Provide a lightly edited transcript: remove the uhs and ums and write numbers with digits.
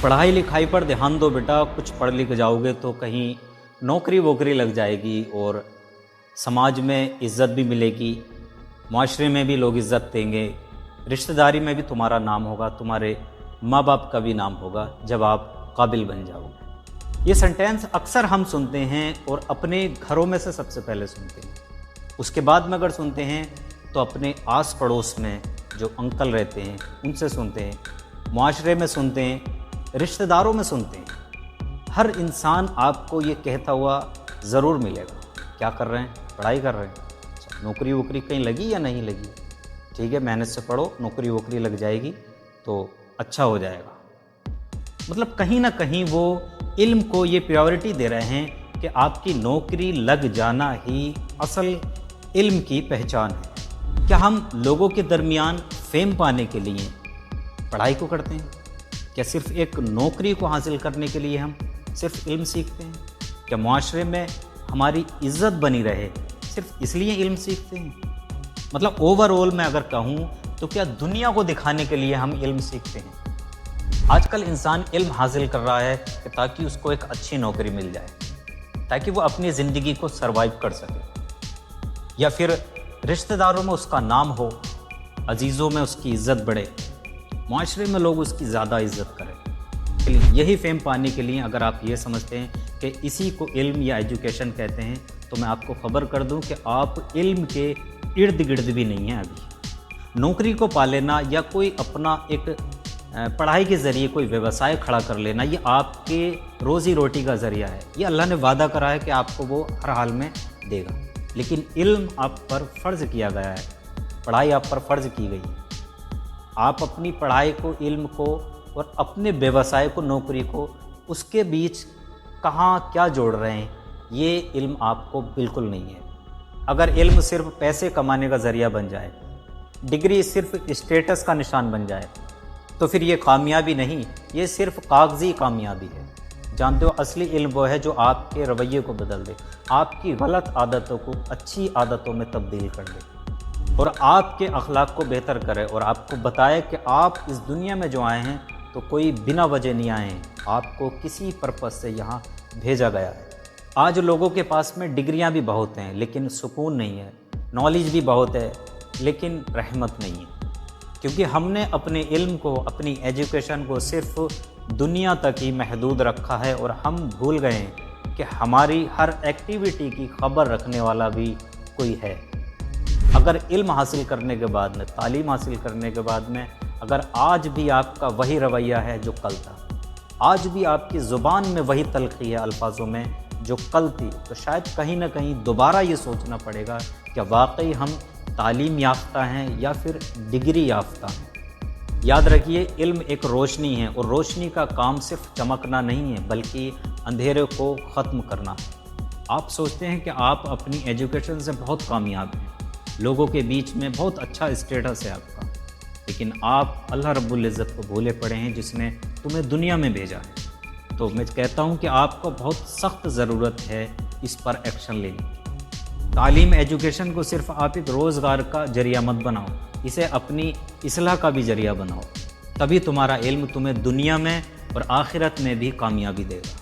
पढ़ाई लिखाई पर ध्यान दो बेटा, कुछ पढ़ लिख जाओगे तो कहीं नौकरी वोकरी लग जाएगी और समाज में इज़्ज़त भी मिलेगी, माशरे में भी लोग इज़्ज़त देंगे, रिश्तेदारी में भी तुम्हारा नाम होगा, तुम्हारे माँ बाप का भी नाम होगा जब आप काबिल बन जाओगे। ये सेंटेंस अक्सर हम सुनते हैं और अपने घरों में से सबसे पहले सुनते हैं। उसके बाद में अगर सुनते हैं तो अपने आस पड़ोस में जो अंकल रहते हैं उनसे सुनते हैं, माशरे में सुनते हैं, रिश्तेदारों में सुनते हैं। हर इंसान आपको ये कहता हुआ ज़रूर मिलेगा, क्या कर रहे हैं, पढ़ाई कर रहे हैं, अच्छा नौकरी वोकरी कहीं लगी या नहीं लगी, ठीक है मेहनत से पढ़ो, नौकरी वोकरी लग जाएगी तो अच्छा हो जाएगा। मतलब कहीं ना कहीं वो इल्म को ये प्रायोरिटी दे रहे हैं कि आपकी नौकरी लग जाना ही असल इल्म की पहचान है। क्या हम लोगों के दरमियान फेम पाने के लिए पढ़ाई को करते हैं? क्या सिर्फ एक नौकरी को हासिल करने के लिए हम सिर्फ इल्म सीखते हैं? क्या मुआशरे में हमारी इज़्ज़त बनी रहे सिर्फ इसलिए इल्म सीखते हैं? मतलब ओवरऑल मैं अगर कहूँ तो क्या दुनिया को दिखाने के लिए हम इल्म सीखते हैं? आजकल इंसान इल्म हासिल कर रहा है कि ताकि उसको एक अच्छी नौकरी मिल जाए, ताकि वो अपनी ज़िंदगी को सर्वाइव कर सके, या फिर रिश्तेदारों में उसका नाम हो, अजीज़ों में उसकी इज़्ज़त बढ़े, माशरे में लोग उसकी ज़्यादा इज़्ज़त करें। यही फेम पाने के लिए अगर आप ये समझते हैं कि इसी को इल्म या एजुकेशन कहते हैं तो मैं आपको ख़बर कर दूं कि आप इल्म के इर्द गिर्द भी नहीं हैं। अभी नौकरी को पा लेना या कोई अपना एक पढ़ाई के ज़रिए कोई व्यवसाय खड़ा कर लेना, ये आपके रोज़ी रोटी का ज़रिया है। ये अल्लाह ने वादा करा है कि आपको वो हर हाल में देगा, लेकिन इल्म आप पर फ़र्ज़ किया गया है, पढ़ाई आप पर फ़र्ज़ की गई है। आप अपनी पढ़ाई को, इल्म को और अपने व्यवसाय को, नौकरी को, उसके बीच कहाँ क्या जोड़ रहे हैं, ये इल्म आपको बिल्कुल नहीं है। अगर इल्म सिर्फ पैसे कमाने का ज़रिया बन जाए, डिग्री सिर्फ स्टेटस का निशान बन जाए, तो फिर ये कामयाबी नहीं, ये सिर्फ कागज़ी कामयाबी है। जानते हो असली इल्म वो है जो आपके रवैये को बदल दे, आपकी गलत आदतों को अच्छी आदतों में तब्दील कर दे और आपके अखलाक को बेहतर करे और आपको बताए कि आप इस दुनिया में जो आए हैं तो कोई बिना वजह नहीं आए हैं, आपको किसी पर्पज़ से यहाँ भेजा गया है। आज लोगों के पास में डिग्रियाँ भी बहुत हैं लेकिन सुकून नहीं है, नॉलेज भी बहुत है लेकिन रहमत नहीं है, क्योंकि हमने अपने इल्म को, अपनी एजुकेशन को सिर्फ दुनिया तक ही महदूद रखा है और हम भूल गए हैं कि हमारी हर एक्टिविटी की खबर रखने वाला भी कोई है। अगर इल्म हासिल करने के बाद में, तालीम हासिल करने के बाद में अगर आज भी आपका वही रवैया है जो कल था, आज भी आपकी ज़ुबान में वही तलख़ी है अल्फाजों में जो कल थी, तो शायद कहीं ना कहीं दोबारा ये सोचना पड़ेगा कि वाकई हम तालीम याफ्ता हैं या फिर डिग्री याफ्ता हैं। याद रखिए, इल्म एक रोशनी है और रोशनी का काम सिर्फ चमकना नहीं है बल्कि अंधेरे को ख़त्म करना। आप सोचते हैं कि आप अपनी एजुकेशन से बहुत कामयाब हैं, लोगों के बीच में बहुत अच्छा स्टेटस है आपका, लेकिन आप अल्लाह रब्बुल इज़्ज़त को भूले पड़े हैं जिसने तुम्हें दुनिया में भेजा है। तो मैं कहता हूँ कि आपको बहुत सख्त ज़रूरत है इस पर एक्शन लेने की। तालीम, एजुकेशन को सिर्फ आप एक रोज़गार का ज़रिया मत बनाओ, इसे अपनी इस्लाह का भी ज़रिया बनाओ, तभी तुम्हारा इल्म तुम्हें दुनिया में और आखिरत में भी कामयाबी देगा।